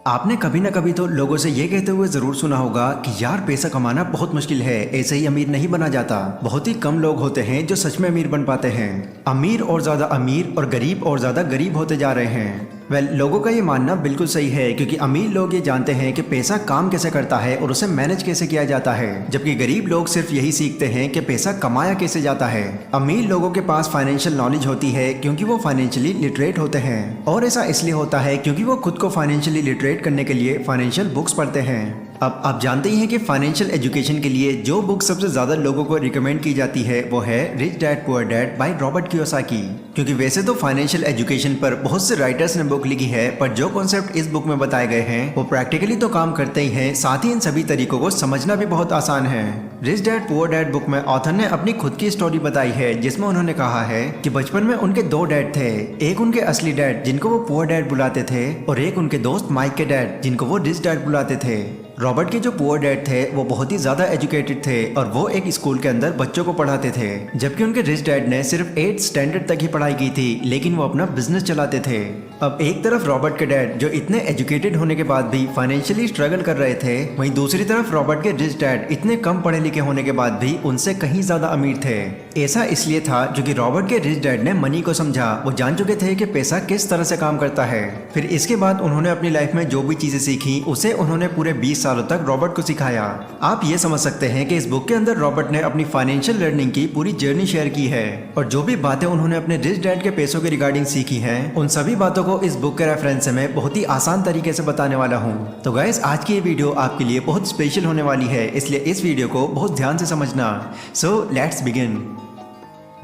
आपने कभी ना कभी तो लोगों से ये कहते हुए जरूर सुना होगा कि यार पैसा कमाना बहुत मुश्किल है, ऐसे ही अमीर नहीं बना जाता। बहुत ही कम लोग होते हैं जो सच में अमीर बन पाते हैं। अमीर और ज्यादा अमीर और गरीब और ज्यादा गरीब होते जा रहे हैं। लोगों का ये मानना बिल्कुल सही है, क्योंकि अमीर लोग ये जानते हैं कि पैसा काम कैसे करता है और उसे मैनेज कैसे किया जाता है, जबकि गरीब लोग सिर्फ यही सीखते हैं कि पैसा कमाया कैसे जाता है। अमीर लोगों के पास फाइनेंशियल नॉलेज होती है क्योंकि वो फाइनेंशियली लिटरेट होते हैं, और ऐसा इसलिए होता है क्योंकि वो खुद को फाइनेंशियली लिटरेट करने के लिए फाइनेंशियल बुक्स पढ़ते हैं। अब आप जानते ही हैं कि फाइनेंशियल एजुकेशन के लिए जो बुक सबसे ज्यादा लोगों को रिकमेंड की जाती है वो है rich dad poor dad by Robert Kiyosaki. क्योंकि वैसे तो फाइनेंशियल एजुकेशन पर बहुत से राइटर्स ने बुक लिखी है, पर जो कॉन्सेप्ट इस बुक में बताए गए हैं वो प्रैक्टिकली तो काम करते ही हैं, साथ ही इन सभी तरीकों को समझना भी बहुत आसान है। Rich dad poor dad book में ऑथर ने अपनी खुद की स्टोरी बताई है, जिसमें उन्होंने कहा है कि बचपन में उनके दो डैड थे। एक उनके असली डैड जिनको वो पुअर डैड बुलाते थे, और एक उनके दोस्त माइक के डैड जिनको वो रिच डैड बुलाते थे। रॉबर्ट के जो पुअर डैड थे वो बहुत ही ज्यादा एजुकेटेड थे और वो एक स्कूल के अंदर बच्चों को पढ़ाते थे, जबकि उनके रिच डैड ने सिर्फ 8th स्टैंडर्ड तक ही पढ़ाई की थी, लेकिन वो अपना बिजनेस चलाते थे। अब एक तरफ रॉबर्ट के डैड जो इतने एजुकेटेड होने के बाद भी फाइनेंशियली स्ट्रगल कर रहे थे, वहीं दूसरी तरफ रॉबर्ट के रिच डैड इतने कम पढ़े लिखे होने के बाद भी उनसे कहीं ज्यादा अमीर थे। ऐसा इसलिए था क्योंकि रॉबर्ट के रिच डैड ने मनी को समझा, वो जान चुके थे कि पैसा किस तरह से काम करता है। फिर इसके बाद उन्होंने अपनी लाइफ में जो भी चीजें सीखी उसे उन्होंने पूरे 20 सालों तक रॉबर्ट को सिखाया। आप ये समझ सकते हैं कि इस बुक के अंदर रॉबर्ट ने अपनी फाइनेंशियल लर्निंग की पूरी जर्नी शेयर की है, और जो भी बातें उन्होंने अपने रिच डैड के पैसों के रिगार्डिंग सीखी हैं, उन सभी बातों को इस बुक के रेफरेंस से मैं बहुत ही आसान तरीके से बताने वाला हूँ। तो गाइस, आज की ये वीडियो आपके लिए बहुत स्पेशल होने वाली है, इसलिए इस वीडियो को बहुत ध्यान से समझना। So let's begin.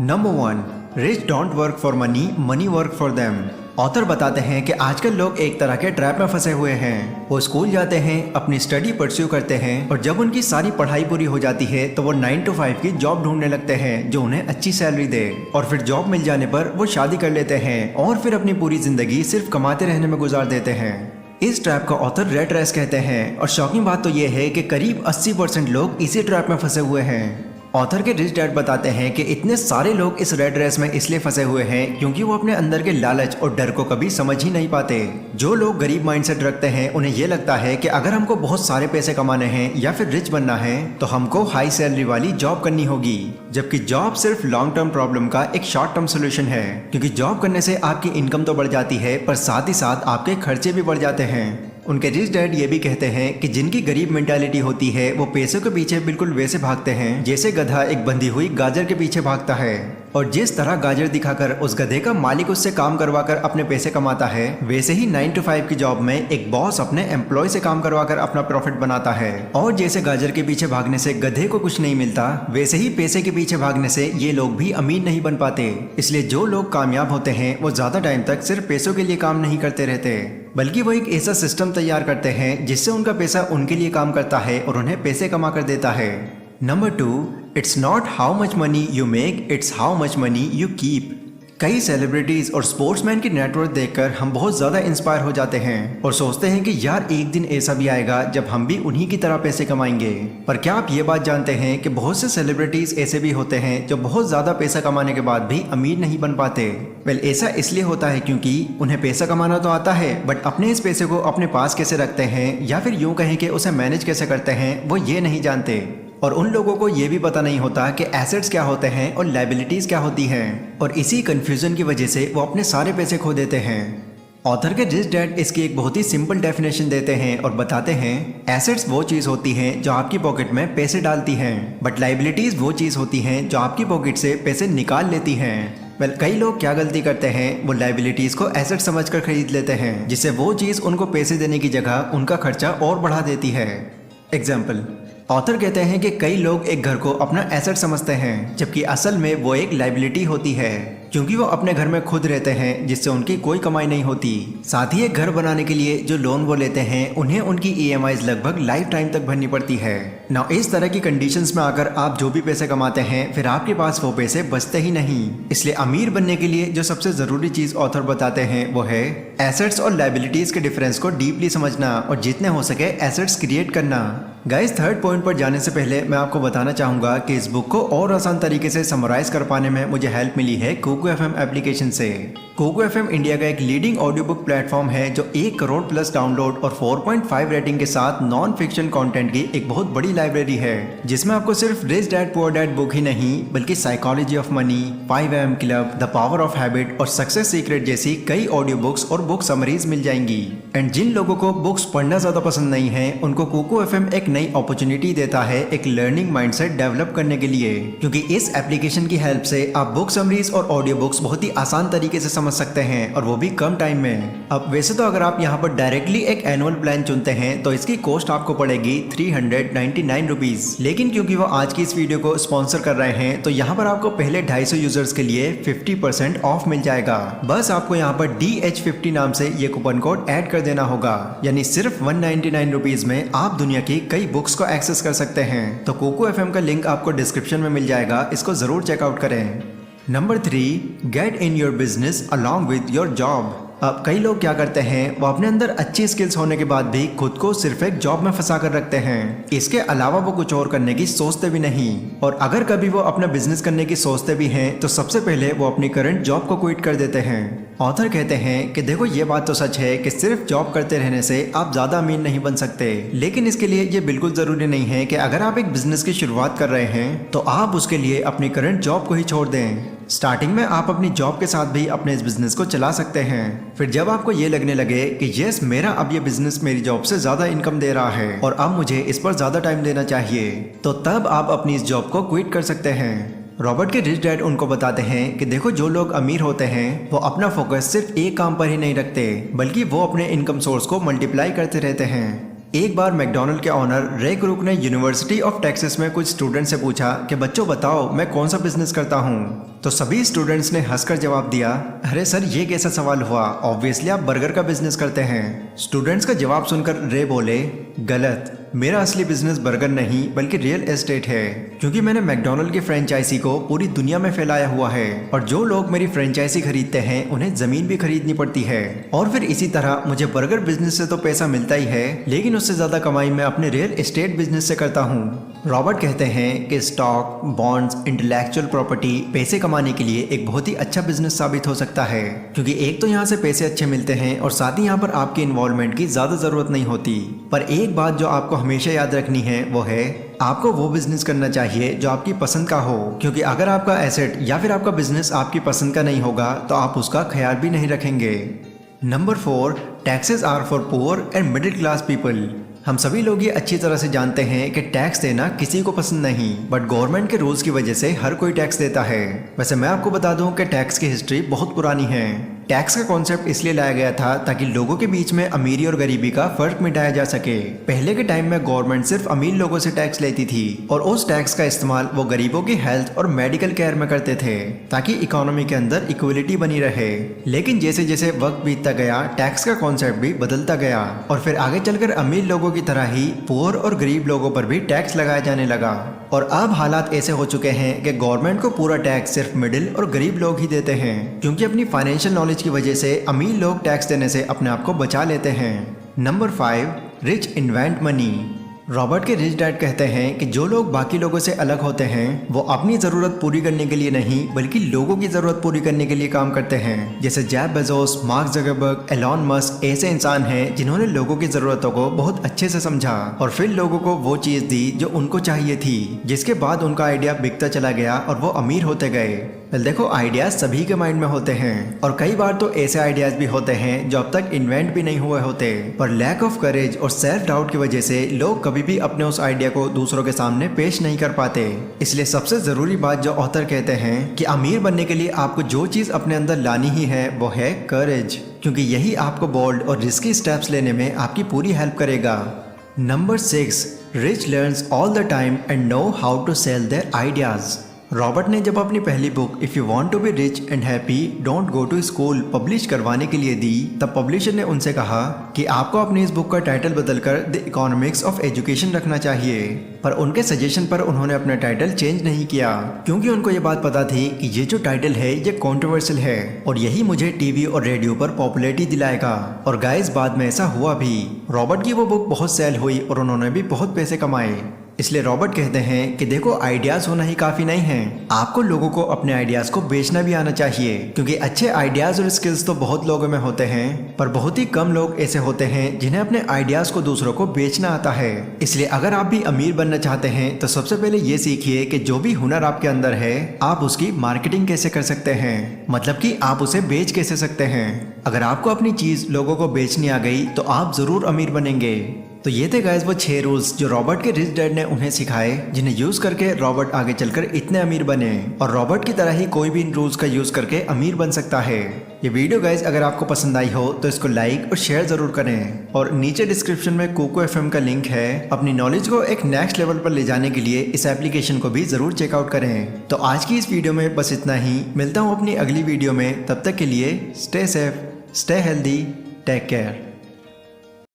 Number 1, rich don't work for money, money work for them. Author बताते हैं कि आजकल लोग एक तरह के ट्रैप में फंसे हुए हैं। वो स्कूल जाते हैं, अपनी स्टडी परस्यू करते हैं, और जब उनकी सारी पढ़ाई पूरी हो जाती है तो वो 9 to 5 की जॉब ढूंढने लगते हैं जो उन्हें अच्छी सैलरी दे, और फिर जॉब मिल जाने पर वो शादी कर लेते हैं और फिर अपनी पूरी जिंदगी सिर्फ कमाते रहने में गुजार देते हैं। इस ट्रैप का ऑथर रेट रेस कहते हैं, और शॉकिंग बात तो ये है कि करीब 80% लोग इसी ट्रैप में फंसे हुए हैं। ऑथर के रिच डैड बताते हैं कि इतने सारे लोग इस रेड रेस में इसलिए फंसे हुए हैं क्योंकि वो अपने अंदर के लालच और डर को कभी समझ ही नहीं पाते। जो लोग गरीब माइंडसेट रखते हैं उन्हें ये लगता है कि अगर हमको बहुत सारे पैसे कमाने हैं या फिर रिच बनना है तो हमको हाई सैलरी वाली जॉब करनी होगी, जबकि जॉब सिर्फ लॉन्ग टर्म प्रॉब्लम का एक शॉर्ट टर्म सोल्यूशन है। क्योंकि जॉब करने से आपकी इनकम तो बढ़ जाती है, पर साथ ही साथ आपके खर्चे भी बढ़ जाते हैं। उनके रिच डैड ये भी कहते हैं कि जिनकी गरीब मेंटालिटी होती है वो पैसों के पीछे बिल्कुल वैसे भागते हैं जैसे गधा एक बंधी हुई गाजर के पीछे भागता है, और जिस तरह गाजर दिखाकर उस गधे का मालिक उससे काम करवाकर अपने पैसे कमाता है, वैसे ही 9 to 5 की जॉब में एक बॉस अपने एम्प्लॉय से काम करवाकर अपना प्रॉफिट बनाता है। और जैसे गाजर के पीछे भागने से गधे को कुछ नहीं मिलता, वैसे ही पैसे के पीछे भागने से ये लोग भी अमीर नहीं बन पाते। इसलिए जो लोग कामयाब होते हैं वो ज्यादा टाइम तक सिर्फ पैसों के लिए काम नहीं करते रहते, बल्कि वो एक ऐसा सिस्टम तैयार करते हैं जिससे उनका पैसा उनके लिए काम करता है और उन्हें पैसे कमा कर देता है। Number 2, it's not how much money you make, it's how much money you keep. कई सेलिब्रिटीज और स्पोर्ट्समैन की नेटवर्थ देखकर हम बहुत ज्यादा इंस्पायर हो जाते हैं और सोचते हैं कि यार एक दिन ऐसा भी आएगा जब हम भी उन्हीं की तरह पैसे कमाएंगे। पर क्या आप ये बात जानते हैं कि बहुत से सेलिब्रिटीज ऐसे भी होते हैं जो बहुत ज्यादा पैसा कमाने के बाद भी अमीर नहीं बन पाते। ऐसा इसलिए होता है क्योंकि उन्हें पैसा कमाना तो आता है, बट अपने इस पैसे को अपने पास कैसे रखते हैं या फिर यूं कहें कि उसे मैनेज कैसे करते हैं वो ये नहीं जानते। और उन लोगों को ये भी पता नहीं होता कि एसेट्स क्या होते हैं और लायबिलिटीज क्या होती हैं, और इसी कंफ्यूजन की वजह से वो अपने सारे पैसे खो देते हैं। ऑथर के रिच डैड इसकी एक बहुत ही सिंपल डेफिनेशन देते हैं और बताते हैं, एसेट्स वो चीज होती हैं जो आपकी पॉकेट में पैसे डालती हैं, बट लायबिलिटीज वो चीज होती हैं जो आपकी पॉकेट से पैसे निकाल लेती हैं। कई लोग क्या गलती करते हैं, वो लायबिलिटीज को एसेट समझकर खरीद लेते हैं, जिससे वो चीज उनको पैसे देने की जगह उनका खर्चा और बढ़ा देती है। एग्जाम्पल, ऑथर कहते हैं कि कई लोग एक घर को अपना एसेट समझते हैं, जबकि असल में वो एक लायबिलिटी होती है, क्योंकि वो अपने घर में खुद रहते हैं जिससे उनकी कोई कमाई नहीं होती। साथ ही एक घर बनाने के लिए जो लोन वो लेते हैं उन्हें उनकी EMIs लगभग लाइफ टाइम तक भरनी पड़ती है ना। इस तरह की कंडीशंस में आकर आप जो भी पैसे कमाते हैं फिर आपके पास वो पैसे बचते ही नहीं। इसलिए अमीर बनने के लिए जो सबसे जरूरी चीज ऑथर बताते हैं वो है एसेट्स और लायबिलिटीज के डिफरेंस को डीपली समझना और जितने हो सके एसेट्स क्रिएट करना। गाइस, थर्ड पॉइंट पर जाने से पहले मैं आपको बताना चाहूंगा कि इस बुक को और आसान तरीके से समराइज कर पाने में मुझे हेल्प मिली है कुक कोको एफएम एप्लीकेशन से। कोको एफएम इंडिया का एक लीडिंग ऑडियो बुक प्लेटफॉर्म है जो 1 करोड़ प्लस डाउनलोड और 4.5 रेटिंग के साथ नॉन फिक्शन कंटेंट की एक बहुत बड़ी लाइब्रेरी है, जिसमें आपको सिर्फ rich dad poor dad book ही नहीं बल्कि psychology of money, 5 AM club, the power of habit और सक्सेस सीक्रेट जैसी कई ऑडियो बुक्स और बुक समरीज मिल जाएंगी। एंड जिन लोगों को बुक्स पढ़ना ज्यादा पसंद नहीं है, उनको कोको एफएम एक नई अपॉर्चुनिटी देता है एक लर्निंग माइंडसेट डेवलप करने के लिए, क्योंकि इस एप्लीकेशन की हेल्प से आप बुक समरीज और ऑडियो बुक्स बहुत ही आसान तरीके से समझ सकते हैं, और वो भी कम टाइम में। अब वैसे तो अगर आप यहाँ पर डायरेक्टली एक एनुअल प्लान चुनते हैं तो इसकी कॉस्ट आपको पड़ेगी 399 रुपीज, लेकिन क्योंकि वो आज की इस वीडियो को स्पॉन्सर कर रहे हैं तो यहाँ पर आपको पहले 250 यूजर्स के लिए 50% ऑफ मिल जाएगा। बस आपको यहाँ पर DH50 नाम से ये कूपन कोड ऐड कर देना होगा, यानी सिर्फ 199 रुपीज में आप दुनिया की कई बुक्स को एक्सेस कर सकते हैं। तो कोको एफएम का लिंक आपको डिस्क्रिप्शन में मिल जाएगा, इसको जरूर चेकआउट करें। Number 3, get in your business along with your job. अब कई लोग क्या करते हैं, वो अपने अंदर अच्छी स्किल्स होने के बाद भी खुद को सिर्फ एक जॉब में फंसा कर रखते हैं। इसके अलावा वो कुछ और करने की सोचते भी नहीं, और अगर कभी वो अपना बिजनेस करने की सोचते भी हैं तो सबसे पहले वो अपनी करंट जॉब को क्विट कर देते हैं। ऑथर कहते हैं कि देखो, ये बात तो सच है कि सिर्फ जॉब करते रहने से आप ज्यादा अमीर नहीं बन सकते, लेकिन इसके लिए ये बिल्कुल जरूरी नहीं है कि अगर आप एक बिजनेस की शुरुआत कर रहे हैं तो आप उसके लिए अपनी करंट जॉब को ही छोड़ दें। स्टार्टिंग में आप अपनी जॉब के साथ भी अपने इस बिजनेस को चला सकते हैं। फिर जब आपको ये लगने लगे कि यस, मेरा अब ये बिजनेस मेरी जॉब से ज्यादा इनकम दे रहा है और अब मुझे इस पर ज्यादा टाइम देना चाहिए, तो तब आप अपनी इस जॉब को क्विट कर सकते हैं। रॉबर्ट के रिच डैड उनको बताते हैं कि देखो, जो लोग अमीर होते हैं वो अपना फोकस सिर्फ एक काम पर ही नहीं रखते, बल्कि वो अपने इनकम सोर्स को मल्टीप्लाई करते रहते हैं। एक बार मैकडॉनल्ड के ऑनर रे क्रूक ने यूनिवर्सिटी ऑफ टेक्सास में कुछ स्टूडेंट से पूछा कि बच्चों बताओ, मैं कौन सा बिजनेस करता हूँ। तो सभी स्टूडेंट्स ने हंसकर जवाब दिया, अरे सर, ये कैसा सवाल हुआ, ऑब्वियसली आप बर्गर का बिजनेस करते हैं। स्टूडेंट्स का जवाब सुनकर रे बोले, गलत, मेरा असली बिजनेस बर्गर नहीं बल्कि रियल एस्टेट है, क्योंकि मैंने मैकडॉनल्ड की फ्रेंचाइजी को पूरी दुनिया में फैलाया हुआ है, और जो लोग मेरी फ्रेंचाइजी खरीदते हैं उन्हें जमीन भी खरीदनी पड़ती है, और फिर इसी तरह मुझे बर्गर बिजनेस से तो पैसा मिलता ही है, लेकिन उससे ज्यादा कमाई मैं अपने रियल एस्टेट बिजनेस से करता हूँ। रॉबर्ट कहते हैं कि स्टॉक, बॉन्ड्स, इंटेलेक्चुअल प्रॉपर्टी पैसे कमाने के लिए एक बहुत ही अच्छा बिजनेस साबित हो सकता है, क्योंकि एक तो यहाँ से पैसे अच्छे मिलते हैं और साथ ही यहाँ पर आपकी इन्वॉल्वमेंट की ज्यादा जरूरत नहीं होती। पर एक बात जो आपको हमेशा याद रखनी है वो है, आपको वो बिजनेस करना चाहिए जो आपकी पसंद का हो, क्योंकि अगर आपका एसेट या फिर आपका बिजनेस आपकी पसंद का नहीं होगा तो आप उसका ख्याल भी नहीं रखेंगे। Number 4, taxes are for poor and middle class people. हम सभी लोग ये अच्छी तरह से जानते हैं कि टैक्स देना किसी को पसंद नहीं, बट गवर्नमेंट के रूल्स की वजह से हर कोई टैक्स देता है। वैसे मैं आपको बता दूं कि टैक्स की हिस्ट्री बहुत पुरानी है। टैक्स का कॉन्सेप्ट इसलिए लाया गया था ताकि लोगों के बीच में अमीरी और गरीबी का फर्क मिटाया जा सके। पहले के टाइम में गवर्नमेंट सिर्फ अमीर लोगों से टैक्स लेती थी, और उस टैक्स का इस्तेमाल वो गरीबों की हेल्थ और मेडिकल केयर में करते थे, ताकि इकोनॉमी के अंदर इक्वलिटी बनी रहे। लेकिन जैसे जैसे वक्त बीतता गया, टैक्स का कॉन्सेप्ट भी बदलता गया, और फिर आगे चलकर अमीर लोगों की तरह ही पुअर और गरीब लोगों पर भी टैक्स लगाया जाने लगा। और अब हालात ऐसे हो चुके हैं कि गवर्नमेंट को पूरा टैक्स सिर्फ मिडिल और गरीब लोग ही देते हैं, क्योंकि अपनी फाइनेंशियल नॉलेज की वजह से अमीर लोग टैक्स देने से अपने आप को बचा लेते हैं। Number 5, rich invent money. Robert के रिच डैड कहते हैं कि जो लोग बाकी लोगों से अलग होते हैं वो अपनी जरूरत पूरी करने के लिए नहीं बल्कि लोगों की जरूरत पूरी करने के लिए काम करते हैं। जैसे Jeff Bezos, mark Zuckerberg, Elon Musk ऐसे इंसान हैं जिन्होंने लोगों की जरूरतों को बहुत अच्छे से समझा और फिर लोगों को वो चीज दी जो उनको चाहिए थी, जिसके बाद उनका आइडिया बिकता चला गया और वो अमीर होते गए। देखो, आइडियाज सभी के माइंड में होते हैं, और कई बार तो ऐसे आइडियाज भी होते हैं जो अब तक इन्वेंट भी नहीं हुए होते, पर लैक ऑफ करेज और सेल्फ डाउट की वजह से लोग कभी भी अपने उस आइडिया को दूसरों के सामने पेश नहीं कर पाते। इसलिए सबसे जरूरी बात जो ऑथर कहते हैं कि अमीर बनने के लिए आपको जो चीज अपने अंदर लानी ही है वो है करेज, क्योंकि यही आपको बोल्ड और रिस्की स्टेप्स लेने में आपकी पूरी हेल्प करेगा। Number 6, rich learns all the time and know how to sell their ideas. Robert ने जब अपनी पहली book if you want to be rich and happy don't go to school publish करवाने के लिए दी, तब पब्लिशर ने उनसे कहा कि आपको अपनी इस बुक का टाइटल बदलकर द इकोनॉमिक्स ऑफ एजुकेशन रखना चाहिए। पर उनके सजेशन पर उन्होंने अपना टाइटल चेंज नहीं किया, क्योंकि उनको ये बात पता थी कि ये जो टाइटल है ये कंट्रोवर्शियल है और यही मुझे टीवी और रेडियो पर पॉपुलैरिटी दिलाएगा। और गाइस, बाद में ऐसा हुआ भी। रॉबर्ट की वो बुक बहुत सेल हुई और उन्होंने भी बहुत पैसे कमाए। इसलिए रॉबर्ट कहते हैं कि देखो आइडियाज होना ही काफी नहीं है, आपको लोगों को अपने आइडियाज को बेचना भी आना चाहिए। क्योंकि अच्छे आइडियाज और स्किल्स तो बहुत लोगों में होते हैं, पर बहुत ही कम लोग ऐसे होते हैं जिन्हें अपने आइडियाज को दूसरों को बेचना आता है। इसलिए अगर आप भी अमीर बनना चाहते हैं तो सबसे पहले ये सीखिए कि जो भी हुनर आपके अंदर है आप उसकी मार्केटिंग कैसे कर सकते हैं, मतलब कि आप उसे बेच कैसे सकते हैं। अगर आपको अपनी चीज लोगों को बेचनी आ गई तो आप जरूर अमीर बनेंगे। तो ये थे गाइस वो 6 रूल्स जो रॉबर्ट के रिच डैड ने उन्हें सिखाए, जिन्हें यूज करके रॉबर्ट आगे चलकर इतने अमीर बने। और रॉबर्ट की तरह ही कोई भी इन रूल्स का यूज करके अमीर बन सकता है। ये वीडियो गाइस अगर आपको पसंद आई हो तो इसको लाइक और शेयर जरूर करें। और नीचे डिस्क्रिप्शन में कोको FM का लिंक है, अपनी नॉलेज को एक नेक्स्ट लेवल पर ले जाने के लिए इस एप्लीकेशन को भी जरूर चेकआउट करें। तो आज की इस वीडियो में बस इतना ही, मिलता हूँ अपनी अगली वीडियो में, तब तक के लिए stay safe, stay healthy, take care.